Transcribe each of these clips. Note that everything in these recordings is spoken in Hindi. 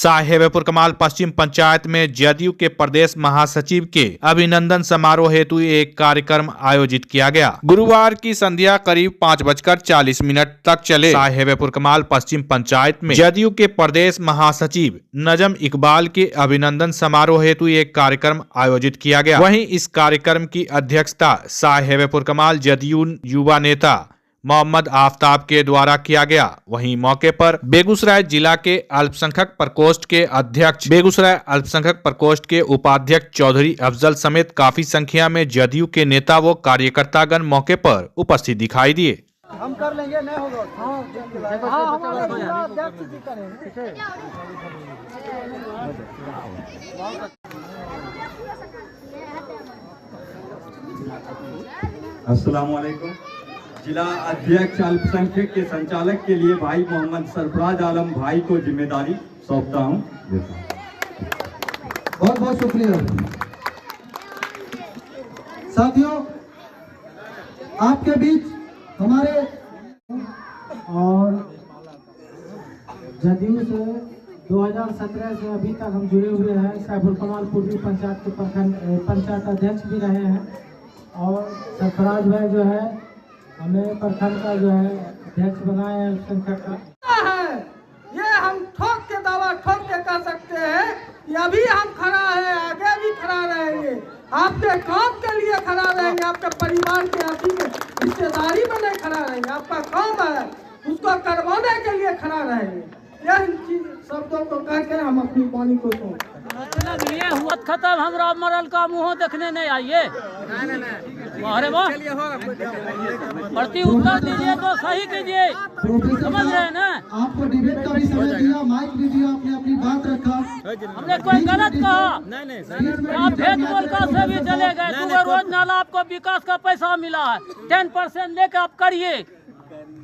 साहेबपुर कमाल पश्चिम पंचायत में जदयू के प्रदेश महासचिव के अभिनंदन समारोह हेतु एक कार्यक्रम आयोजित किया गया। गुरुवार की संध्या करीब 5:40 तक चले साहेबपुर कमाल पश्चिम पंचायत में जदयू के प्रदेश महासचिव नजम इकबाल के अभिनंदन समारोह हेतु एक कार्यक्रम आयोजित किया गया। वहीं इस कार्यक्रम की अध्यक्षता साहेबपुर कमाल जदयू युवा नेता मोहम्मद आफ्ताब के द्वारा किया गया। वहीं मौके पर बेगूसराय जिला के अल्पसंख्यक प्रकोष्ठ के अध्यक्ष, बेगूसराय अल्पसंख्यक प्रकोष्ठ के उपाध्यक्ष चौधरी अफजल समेत काफी संख्या में जदयू के नेता व कार्यकर्तागण मौके पर उपस्थित दिखाई दिए। हम कर लेंगे, नहीं होगा। अस्सलाम वालेकुम। जिला अध्यक्ष अल्पसंख्यक के संचालक के लिए भाई मोहम्मद सरफराज आलम भाई को जिम्मेदारी सौंपता हूं। बहुत बहुत शुक्रिया साथियों। आपके बीच हमारे और जदयू से 2017 से अभी तक हम जुड़े हुए हैं। साहेबपुर कमाल पूर्वी पंचायत के पंचायत अध्यक्ष भी रहे हैं और सरफराज भाई जो है हमें प्रखंड का जो है अध्यक्ष बनाए हैं संख्या का। ये हम ठोक के दावा ठोक के कर सकते हैं कि अभी हम खड़ा है, आगे भी खड़ा रहेंगे, आपके काम के लिए खड़ा रहेंगे, आपके परिवार के आपकी रिश्तेदारी में नहीं खड़ा रहेंगे, आपका काम है उसको करवाने के लिए खड़ा रहेंगे। यह शब्दों को कहकर हम अपनी वाणी को ये हुआ खत्म। हमरा मरल का मुँह देखने नहीं आइए। अरे वाह, प्रति उत्तर दीजिए तो सही कीजिए, समझ रहे हैं ना। आपको डिबेट का भी समय दिया, माइक भी दिया, आपने अपनी बात रखा। हमने कोई गलत कहा? आप भेद बोल का से भी चले गए। सुबह रोज नाला आपको विकास का पैसा मिला है, 10% लेकर आप करिए,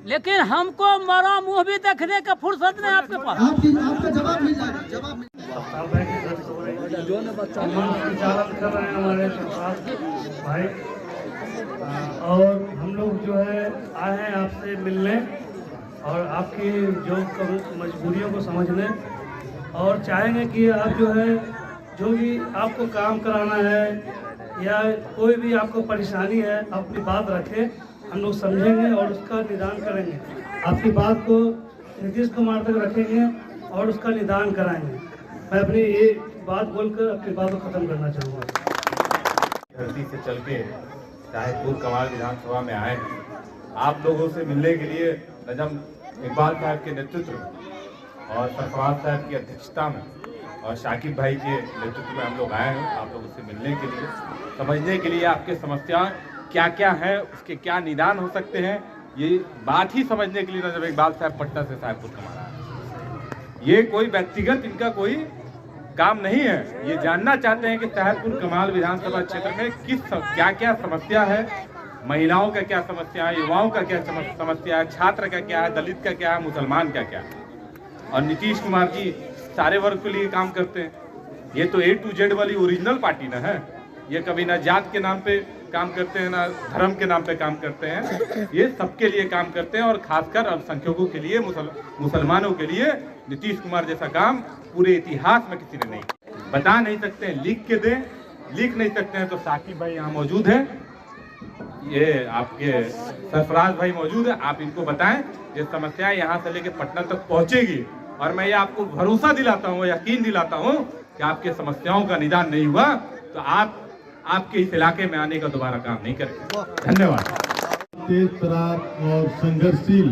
लेकिन हमको मरा मुँह भी देखने का फुर्सत नहीं आपके पास। आपका जवाब मिल जाएगा, जवाब संचालन कर रहे हैं हमारे भाई, और हम लोग जो है आए हैं आपसे मिलने और आपकी जो मजबूरियों को समझने, और चाहेंगे कि आप जो है जो भी आपको काम कराना है या कोई भी आपको परेशानी है अपनी बात रखें, हम लोग समझेंगे और उसका निदान करेंगे। आपकी बात को नीतीश कुमार तक रखेंगे और उसका निदान कराएंगे। मैं अपनी ये बात बोलकर अपनी बात को खत्म करना चाहूँगा। धरती से चल के साहेबपुर कमाल विधानसभा में आए हैं आप लोगों से मिलने के लिए। नजम इकबाल साहब के नेतृत्व में और सरफराज साहब की अध्यक्षता में और शाकिब भाई के नेतृत्व में हम लोग आए हैं आप लोगों से मिलने के लिए, समझने के लिए आपके समस्या क्या क्या है, उसके क्या निदान हो सकते हैं, ये बात ही समझने के लिए नजम इकबाल साहब पटना से साहेबपुर कमाल आए। ये कोई व्यक्तिगत इनका कोई काम नहीं है, ये जानना चाहते हैं कि साहेबपुर कमाल विधानसभा क्षेत्र में क्या क्या समस्या है, महिलाओं का क्या समस्या है, युवाओं का क्या समस्या है, छात्र का क्या है, दलित का क्या है, मुसलमान का क्या है। और नीतीश कुमार जी सारे वर्ग के लिए काम करते हैं। ये तो A to Z वाली ओरिजिनल पार्टी ना है। ये कभी ना जात के नाम पे काम करते हैं ना धर्म के नाम पे काम करते हैं, ये सबके लिए काम करते हैं और खासकर अल्पसंख्यकों के लिए, मुसलमानों के लिए नीतीश कुमार जैसा काम पूरे इतिहास में किसी ने नहीं। बता नहीं सकते हैं, लिख के दें, लिख नहीं सकते हैं तो साकिब भाई यहाँ मौजूद है, ये आपके सरफराज भाई मौजूद है, आप इनको बताएं। ये समस्या यहाँ से लेके पटना तक पहुँचेगी और मैं ये आपको भरोसा दिलाता हूँ, यकीन दिलाता हूँ कि आपके समस्याओं का निदान नहीं हुआ तो आपके इस इलाके में आने का दोबारा काम नहीं करेंगे। धन्यवाद। तेज तरार और संघर्षशील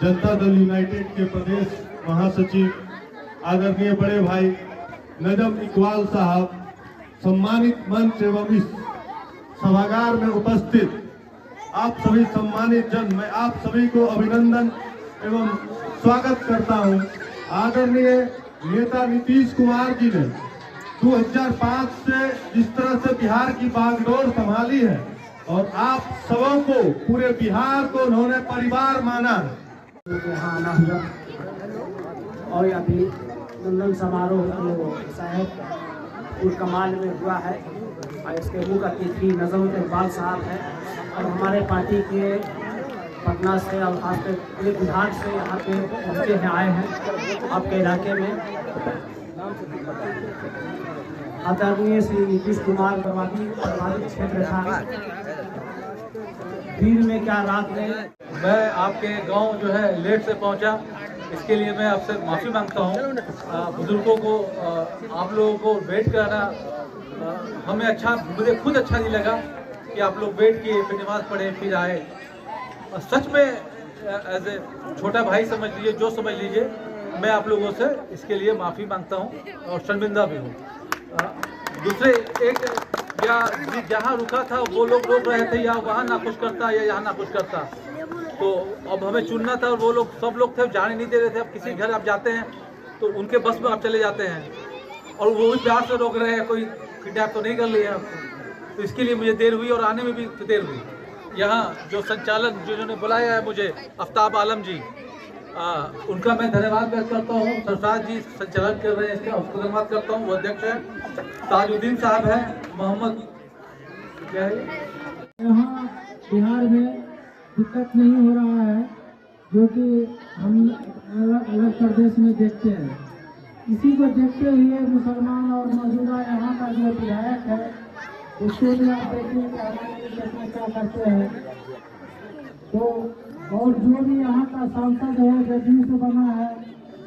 जनता दल यूनाइटेड के प्रदेश महासचिव आदरणीय बड़े भाई नजम इकबाल साहब, सम्मानित मंच एवं इस सभागार में उपस्थित आप सभी सम्मानित जन, मैं आप सभी को अभिनंदन एवं स्वागत करता हूं। आदरणीय नेता नीतीश कुमार जी ने 2005 से जिस तरह से बिहार की बागडोर संभाली है और आप सबों को, पूरे बिहार को उन्होंने परिवार माना है। यहाँ आना हुआ और अभी नंदन समारोह साहेबपुर कमाल में हुआ है और इसके मुख्य अतिथि नजम इकबाल साहब है और हमारे पार्टी के पटना से और खासकर पुलिस विभाग से यहाँ पे पहुँचे हैं, आए हैं आपके इलाके में। आदरणीय श्री नीतीश कुमार प्रभावित क्षेत्र था, दिन में क्या रात में। मैं आपके गांव जो है लेट से पहुंचा, इसके लिए मैं आपसे माफ़ी मांगता हूं। बुजुर्गों को आप लोगों को वेट कराना हमें मुझे खुद अच्छा नहीं लगा कि आप लोग वेट किए, फिर नमाज पढ़े, फिर आए। सच में एज ए छोटा भाई समझ लीजिए, जो समझ लीजिए, मैं आप लोगों से इसके लिए माफ़ी मांगता हूं और शर्मिंदा भी हूं। दूसरे एक या जहाँ रुका था वो लोग रोक रहे थे, या वहाँ नाखुश करता या यहाँ नाखुश करता, तो अब हमें चुनना था। और वो लोग सब लोग थे, जाने नहीं दे रहे थे। अब किसी घर आप जाते हैं तो उनके बस में आप चले जाते हैं, और वो भी प्यार से रोक रहे हैं, कोई किडनैप तो नहीं कर लिया आपको। तो इसके लिए मुझे देर हुई और आने में भी देर हुई। यहाँ जो संचालन जिन्होंने बुलाया है मुझे, आफ्ताब आलम जी, उनका मैं धन्यवाद व्यक्त करता हूँ। सरफराज जी संचालन कर रहे हैं इसका, उसको धन्यवाद करता हूँ, वो अध्यक्ष है। ताजुद्दीन साहब है, मोहम्मद क्या है, यहाँ बिहार में दिक्कत नहीं हो रहा है, जो कि हम अलग प्रदेश में देखते हैं। इसी को देखते हुए मुसलमान और मौजूदा यहाँ का जो विधायक है, उसको भी आप देखिए कि हमारे क्या करते हैं। तो और जो भी यहाँ का सांसद है, जदयू से बना है,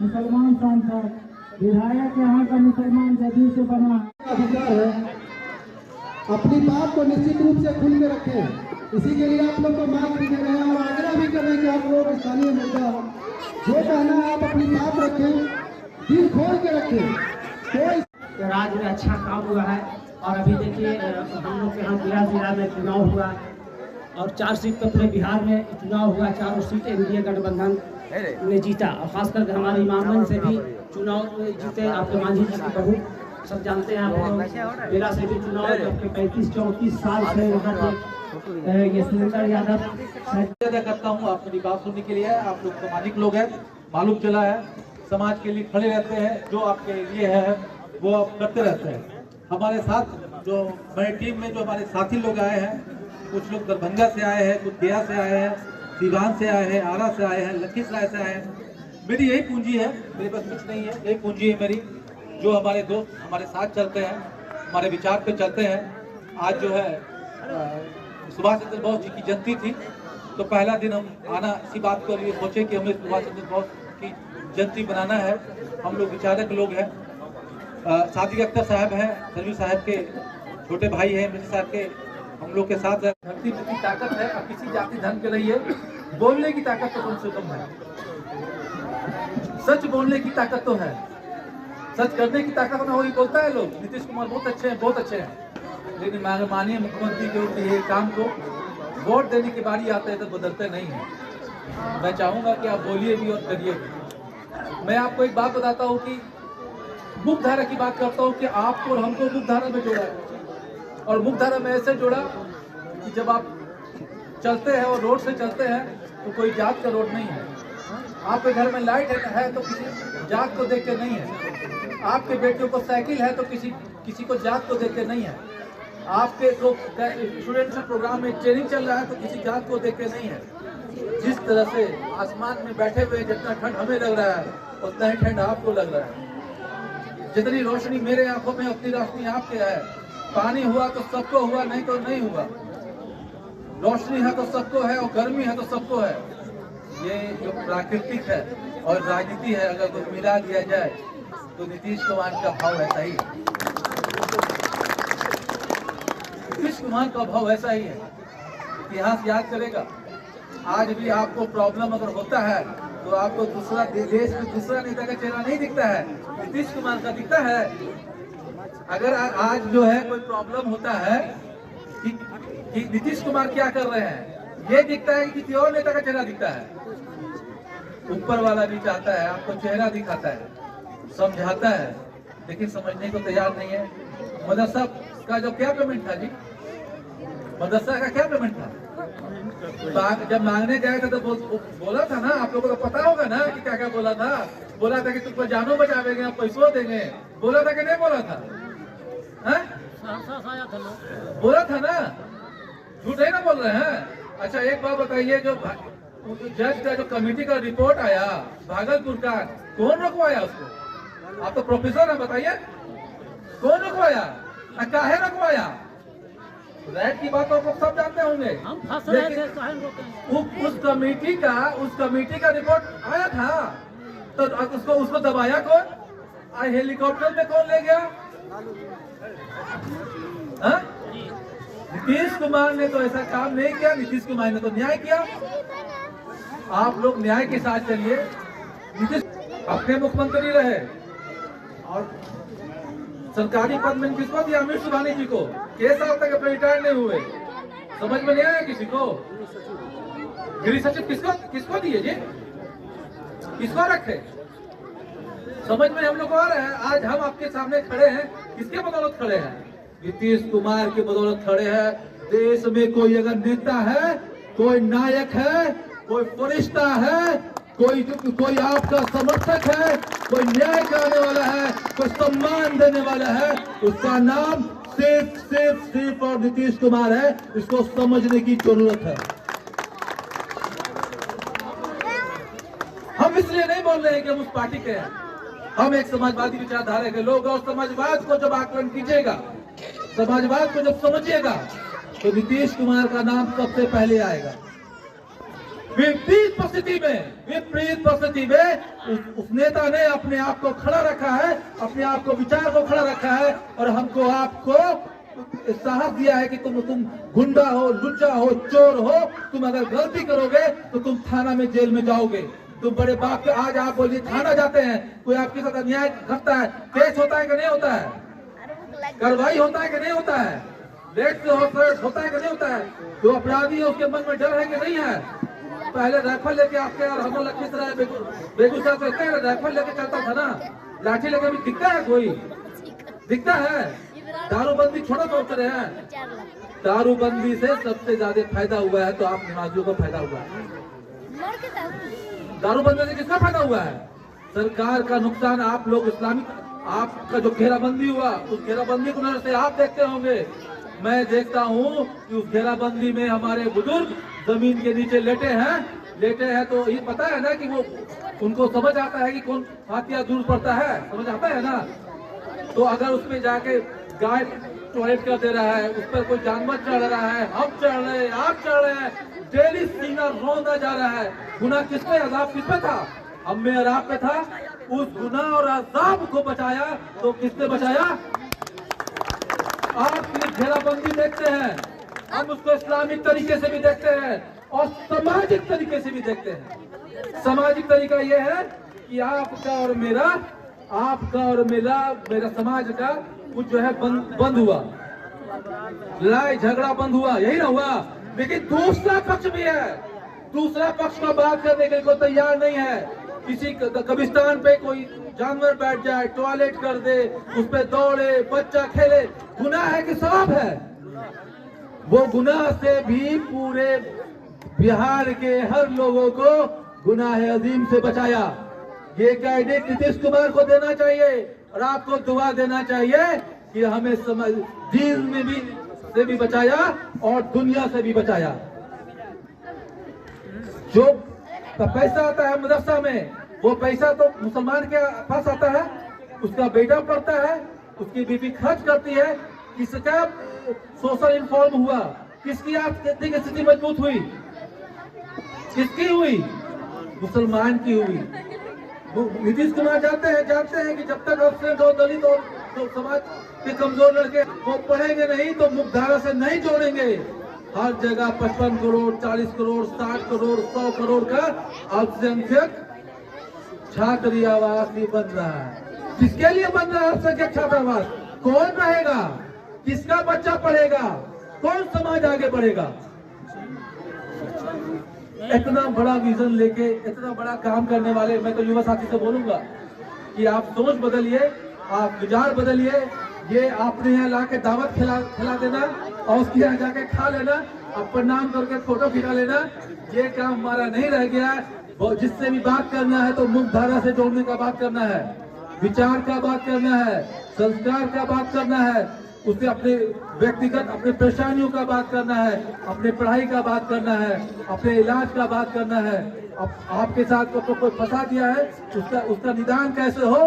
मुसलमान सांसद, विधायक यहाँ का मुसलमान जदयू से बना है। अधिकार है, अपनी बात को निश्चित रूप से खुल के रखें। इसी के लिए आप लोग को मांग भी दे रहे हैं और आग्रह भी कर रहे हैं कि आप लोग स्थानीय मुद्दा जो कहना है आप अपनी बात रखें, दिल खोल के रखें। तो राज्य में अच्छा काम हुआ है। और अभी देखिए हम लोग के यहाँ गया जिला में चुनाव हुआ और 4 सीट पर पूरे बिहार में चुनाव हुआ। 4 सीट एनडीए गठबंधन ने जीता, और खासकर हमारे इमामगंज से भी चुनाव जीते आपके मांझी जी की बहू, सब जानते हैं आप। मेरा से भी चुनाव 35-34 साल से यहाँ ये सुरेंद्र यादव अदा करता हूँ। आप मेरी बात सुनने के लिए, आप लोग सामाजिक लोग हैं, मालूम चला है, समाज के लिए खड़े रहते हैं, जो आपके लिए है वो आप करते रहते हैं। हमारे साथ जो मेरी टीम में जो हमारे साथी लोग आए हैं, कुछ लोग दरभंगा से आए हैं, कुछ गया से आए हैं, सीवान से आए हैं, आरा से आए हैं, लखीसराय से आए हैं। मेरी यही पूंजी है, मेरे पास कुछ नहीं है, यही पूंजी है मेरी, जो हमारे दोस्त हमारे साथ चलते हैं, हमारे विचार पे चलते हैं। आज जो है सुभाष चंद्र बोस जी की जयंती थी, तो पहला दिन हम आना इसी बात को लिए सोचे कि हमें सुभाष चंद्र बोस की जयंती बनाना है। हम लोग विचारक लोग हैं। सादिक अख्तर साहब हैं, सरवी साहब के छोटे भाई हैं, मिर्जा साहब के, हम लोग के साथ है। धरती में की ताकत है, अब किसी जाति धर्म के रहिए, बोलने की ताकत तो कम से कम है, सच बोलने की ताकत तो है, सच करने की ताकत ना वही बोलता है लोग। नीतीश कुमार बहुत अच्छे हैं, बहुत अच्छे हैं, लेकिन माननीय मुख्यमंत्री के ये काम को वोट देने की बारी आता है तो बदलते नहीं है। मैं चाहूंगा कि आप बोलिए भी और करिए भी। मैं आपको एक बात बताता हूँ कि मुख्यधारा की बात करता हूँ कि आपको और हमको मुख्यधारा में जोड़ा है, और मुख्यधारा में ऐसे जोड़ा कि जब आप चलते हैं और रोड से चलते हैं तो कोई जात का रोड नहीं है। आपके घर में लाइट है तो किसी जात को देख के नहीं है। आपके बेटियों को साइकिल है तो किसी को जात को देख के नहीं है। आपके स्टूडेंट्स प्रोग्राम में ट्रेनिंग चल रहा है तो किसी जात को देख के नहीं है। जिस तरह से आसमान में बैठे हुए जितना ठंड हमें लग रहा है, उतना ही ठंड आपको लग रहा है। जितनी रोशनी मेरे आंखों में उतनी रोशनी आपके है। पानी हुआ तो सबको हुआ, नहीं तो नहीं हुआ। रोशनी है तो सबको है, और गर्मी है तो सबको है। ये जो प्राकृतिक है और राजनीति है, अगर कुछ मिला दिया जाए तो नीतीश कुमार का भाव ऐसा ही है। नीतीश कुमार का भाव ऐसा ही है, इतिहास याद करेगा। आज भी आपको प्रॉब्लम अगर होता है तो आपको दूसरा देश में दूसरा नेता का चेहरा नहीं दिखता है, नीतीश कुमार का दिखता है। अगर आज जो है कोई प्रॉब्लम होता है कि नीतीश कुमार क्या कर रहे हैं, ये दिखता है कि किसी और नेता का चेहरा दिखता है। ऊपर वाला भी चाहता है आपको चेहरा दिखाता है, समझाता है, लेकिन समझने को तैयार नहीं है। मदरसा का जो क्या पेमेंट था जी, मदरसा का क्या पेमेंट था? जब मांगने गए थे तो बोला था ना, आप लोगों को पता होगा ना कि क्या क्या बोला था। बोला था कि तुमको जानो बचावेंगे, आप पैसों देंगे, बोला था कि नहीं बोला था? बोला था ना, झूठ है ना बोल रहे हैं। अच्छा एक बात बताइए, जो वो जो जज का जो कमेटी का रिपोर्ट आया भागलपुर का, कौन रुकवाया उसको? आप तो प्रोफेसर हैं, बताइए कौन रुकवाया, काहे रुकवाया? रैट की बात तो आप लोग सब जानते होंगे। हम फंस रहे थे, काहे रोके? उस कमेटी का रिपोर्ट आया था, तो उसको दबाया कौन? हेलीकॉप्टर में कौन ले गया? हाँ? नीतीश कुमार ने तो ऐसा काम नहीं किया, नीतीश कुमार ने तो न्याय किया। आप लोग न्याय के साथ चलिए। नीतीश अपने मुख्यमंत्री रहे और सरकारी पद में किसको दिया? अमित सुबहानी जी को। छह साल तक अपने रिटायर नहीं हुए, समझ में नहीं आया किसी को? गृह सचिव किसको दिए जी? किसको रखे? समझ में हम लोग आ रहे हैं। आज हम आपके सामने खड़े हैं, किसके बदौलत खड़े हैं? नीतीश कुमार के बदौलत खड़े हैं। देश में कोई अगर नेता है, कोई नायक है, कोई फरिश्ता है, कोई आपका समर्थक है, कोई न्याय कराने वाला है, कोई सम्मान देने वाला है, उसका नाम सिर्फ और नीतीश कुमार है। इसको समझने की जरूरत है। हम इसलिए नहीं बोल रहे हैं कि हम उस पार्टी के हैं, हम एक समाजवादी विचारधारा के लोग। और समाजवाद को जब आकलन कीजिएगा, समाजवाद को जब समझिएगा, तो नीतीश कुमार का नाम सबसे पहले आएगा। विपरीत परिस्थिति में उस नेता ने अपने आप को खड़ा रखा है, अपने आप को विचार को खड़ा रखा है, और हमको आपको साहस दिया है कि तुम गुंडा हो, लुच्चा हो, चोर हो, तुम अगर गलती करोगे तो तुम थाना में, जेल में जाओगे। तुम बड़े बाप के आज आप बोलिए थाना जाते हैं, कोई आपके साथ अन्याय करता है, केस होता है कि नहीं होता है? कार्रवाई होता है कि नहीं होता है? रेड से होता है कि नहीं होता है? जो अपराधी है उसके मन में डर है कि नहीं है? पहले राइफल लेके आपके और हम लखीसराय बेगूसराय कहते हैं राइफल लेके चलता था ना, लाठी लेके भी दिखता है? कोई दिखता है? दारूबंदी छोड़ो सोच रहे हैं। दारूबंदी से सबसे ज्यादा फायदा हुआ है तो आप नमाजियों को फायदा हुआ है। दारूबंदी से किसका फायदा हुआ है? सरकार का नुकसान। आप लोग इस्लामिक, आपका जो घेराबंदी हुआ, उस घेराबंदी को नजर से आप देखते होंगे। मैं देखता हूँ कि उस घेराबंदी में हमारे बुजुर्ग जमीन के नीचे लेटे हैं, तो ये पता है ना कि वो, उनको समझ आता है कि कौन हाथिया दूर पड़ता है, समझ आता है ना? तो अगर उसमें जाके गाय टॉयलेट कर दे रहा है, उस पर कोई जानवर चढ़ रहा है, हम चढ़ रहे हैं, आप चढ़ रहे हैं, डेली सीना रौंदा जा रहा है। गुनाह किसपे, अजाब किसपे था? हम में और आप पे था। उस गुनाह और अजाब को बचाया तो किसने बचाया? आप घेराबंदी देखते हैं, हम उसको इस्लामिक तरीके से भी देखते हैं और सामाजिक तरीके से भी देखते हैं। सामाजिक तरीका यह है कि आपका और मेरा समाज का कुछ जो है बंद हुआ, लड़ाई झगड़ा बंद हुआ, यही ना हुआ। लेकिन दूसरा पक्ष भी है, दूसरा पक्ष का बात करने के लिए कोई तैयार नहीं है। किसी कब्रिस्तान पे कोई जानवर बैठ जाए, टॉयलेट कर दे, उस पे दौड़े, बच्चा खेले, गुनाह है कि सवाब है? वो गुनाह से भी पूरे बिहार के हर लोगों को गुनाह अजीम से बचाया। ये क्रेडिट नीतीश कुमार को देना चाहिए और आपको दुआ देना चाहिए कि हमें दीन में भी से भी बचाया और दुनिया से भी बचाया। जो पैसा आता है मदरसा में, वो पैसा तो मुसलमान के पास आता है, उसका बेटा पढ़ता है, उसकी बीवी खर्च करती है। किसका सोशल इन्फॉर्म हुआ? किसकी आर्थिक स्थिति मजबूत हुई? किसकी हुई? मुसलमान की हुई। नीतीश कुमार जानते हैं कि जब तक अफसर और दलित और तो समाज के कमजोर लड़के वो पढ़ेंगे नहीं तो मुख्यधारा से नहीं जोड़ेंगे। हर जगह 55 करोड़, 40 करोड़, 60 करोड़, 100 करोड़ का अल्पसंख्यक छात्र आवास भी बन रहा है। किसके लिए बन रहा है अल्पसंख्यक छात्रावास? कौन रहेगा? किसका बच्चा पढ़ेगा? कौन समाज आगे बढ़ेगा? इतना बड़ा विजन लेके, इतना बड़ा काम करने वाले, मैं तो युवा साथी से बोलूंगा कि आप सोच बदलिए, आप विचार बदलिए। ये आपने यहाँ ला के दावत खिला देना और उसके यहाँ जाके खा लेना, अब प्रणाम करके फोटो खिंचा लेना, ये काम हमारा नहीं रह गया है। जिससे भी बात करना है तो मुख्य धारा से जोड़ने का बात करना है, विचार का बात करना है, संस्कार का बात करना है, उससे अपने व्यक्तिगत अपने परेशानियों का बात करना है, अपने पढ़ाई का बात करना है, अपने इलाज का बात करना है। अब आपके साथ कोई फंसा दिया है, उसका निदान कैसे हो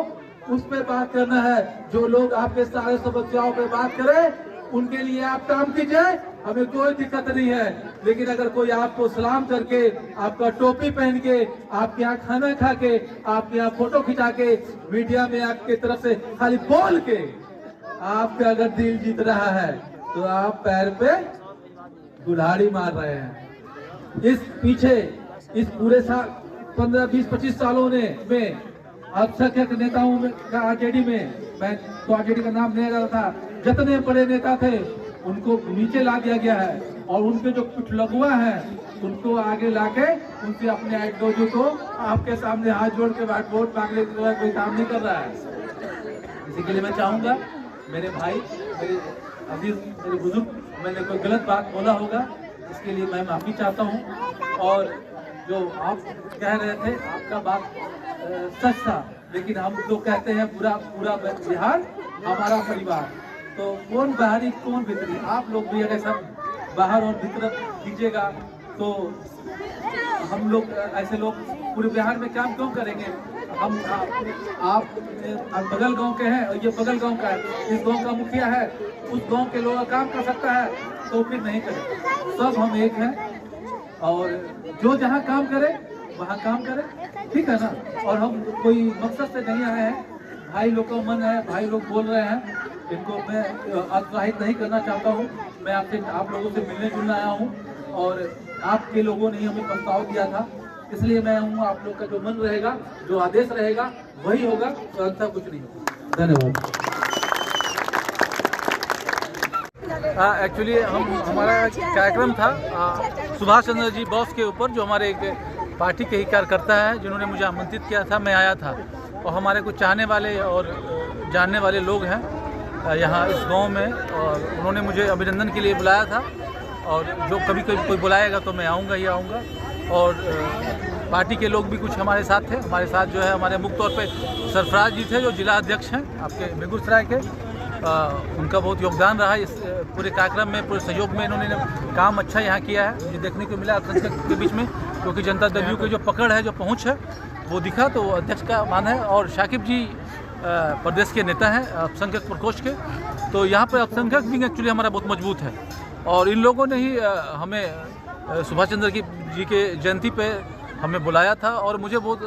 उस पे बात करना है। जो लोग आपके सारे समस्याओं पे बात करें उनके लिए आप काम कीजिए, हमें कोई दिक्कत नहीं है। लेकिन अगर कोई आपको सलाम करके, आपका टोपी पहन के, आपके यहाँ खाना खा के, आपके यहाँ फोटो खिंचा के, मीडिया में आपके तरफ से खाली बोल के आपका अगर दिल जीत रहा है तो आप पैर पे कुल्हाड़ी मार रहे हैं। इस पीछे इस पूरे 15, 20, 25 सालों में अल्पसंख्यक नेताओं में आरजेडी में, मैं तो आरजेडी का नाम नहीं रहा था, जितने बड़े नेता थे उनको नीचे ला दिया गया है और उनके जो कुछ लघुआ हैं उनको आगे लाके उनसे अपने आइडियोलॉजी को आपके सामने हाथ जोड़ के वोट मांगने के कोई काम नहीं कर रहा है। इसी के लिए मैं चाहूंगा मेरे भाई, मेरे अजीज, मेरे बुजुर्ग, मैंने कोई गलत बात बोला होगा इसके लिए मैं माफी चाहता हूँ। और जो आप कह रहे थे आपका बात सच था, लेकिन हम लोग कहते हैं पूरा बिहार हमारा परिवार। तो कौन बाहरी कौन भीतरी, आप लोग भी अगर सब बाहर और भीतर दीजिएगा तो हम लोग ऐसे लोग पूरे बिहार में काम क्यों करेंगे। हम आप बगल गांव के हैं और ये बगल गांव का है, इस गांव का मुखिया है, उस गांव के लोग काम कर सकता है तो फिर नहीं करें। सब हम एक हैं और जो जहां काम करे वहां काम करे, ठीक है ना। और हम कोई मकसद से नहीं आए हैं, भाई लोग का मन है, भाई लोग बोल रहे हैं, इनको मैं उत्साहित नहीं करना चाहता हूँ। मैं आप लोगों से मिलने जुलने आया हूँ और आपके लोगों ने हमें प्रस्ताव दिया था, इसलिए मैं हूँ। आप लोग का जो मन रहेगा, जो आदेश रहेगा वही होगा, तो अंतर कुछ नहीं होगा। धन्यवाद। एक्चुअली हमारा कार्यक्रम था सुभाष चंद्र जी बोस के ऊपर, जो हमारे एक पार्टी के ही कार्यकर्ता है, जिन्होंने मुझे आमंत्रित किया था, मैं आया था। और हमारे कुछ चाहने वाले और जानने वाले लोग हैं यहाँ इस गांव में, और उन्होंने मुझे अभिनंदन के लिए बुलाया था। और जो कभी कोई बुलाएगा तो मैं आऊँगा ही आऊँगा। और पार्टी के लोग भी कुछ हमारे साथ थे। हमारे साथ जो है हमारे मुख्य तौर पे सरफराज जी थे, जो जिला अध्यक्ष हैं आपके बेगूसराय के। उनका बहुत योगदान रहा इस पूरे कार्यक्रम में, पूरे सहयोग में। इन्होंने काम अच्छा यहाँ किया है, ये देखने को मिला अल्पसंख्यक के बीच में, क्योंकि जनता दल की जो पकड़ है, जो पहुँच है, वो दिखा, तो अध्यक्ष का मान है। और शाकिब जी प्रदेश के नेता हैं अल्पसंख्यक प्रकोष्ठ के, तो यहाँ पर अल्पसंख्यक विंग एक्चुअली हमारा बहुत मजबूत है। और इन लोगों ने ही हमें सुभाष चंद्र जी के जयंती पे हमें बुलाया था। और मुझे बहुत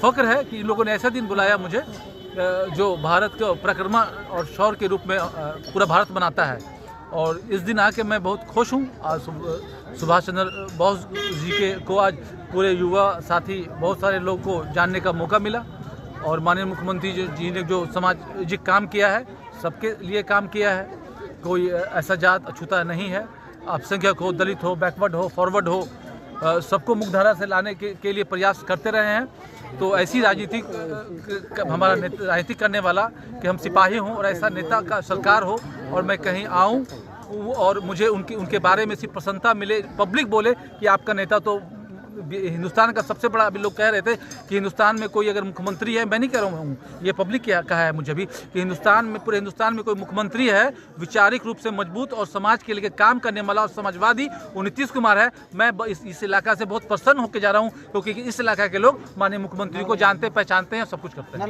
फ़ख्र है कि इन लोगों ने ऐसा दिन बुलाया मुझे, जो भारत के पराक्रम और शौर्य के रूप में पूरा भारत बनाता है। और इस दिन आके मैं बहुत खुश हूँ। आज सुभाष चंद्र बोस जी को आज पूरे युवा साथी बहुत सारे लोग को जानने का मौका मिला। और माननीय मुख्यमंत्री जी ने जो सामाजिक काम किया है, सबके लिए काम किया है, कोई ऐसा जात अछूता नहीं है। अल्पसंख्यक हो, दलित हो, बैकवर्ड हो, फॉरवर्ड हो, सबको मुख्यधारा से लाने के लिए प्रयास करते रहे हैं। तो ऐसी राजनीतिक हमारा राजनीतिक करने वाला कि हम सिपाही हों और ऐसा नेता का सरकार हो, और मैं कहीं आऊं और मुझे उनके बारे में सिर्फ प्रसन्नता मिले, पब्लिक बोले कि आपका नेता तो हिंदुस्तान का सबसे बड़ा। अभी लोग कह रहे थे कि हिंदुस्तान में कोई अगर मुख्यमंत्री है, मैं नहीं कह रहा हूँ, ये पब्लिक कहा है मुझे भी, कि हिंदुस्तान में, पूरे हिंदुस्तान में कोई मुख्यमंत्री है वैचारिक रूप से मजबूत और समाज के लिए काम करने वाला और समाजवादी, वो नीतीश कुमार है। मैं इस इलाका से बहुत प्रसन्न होकर जा रहा हूँ, क्योंकि इस इलाका के लोग माननीय मुख्यमंत्री को जानते पहचानते हैं, सब कुछ करते हैं।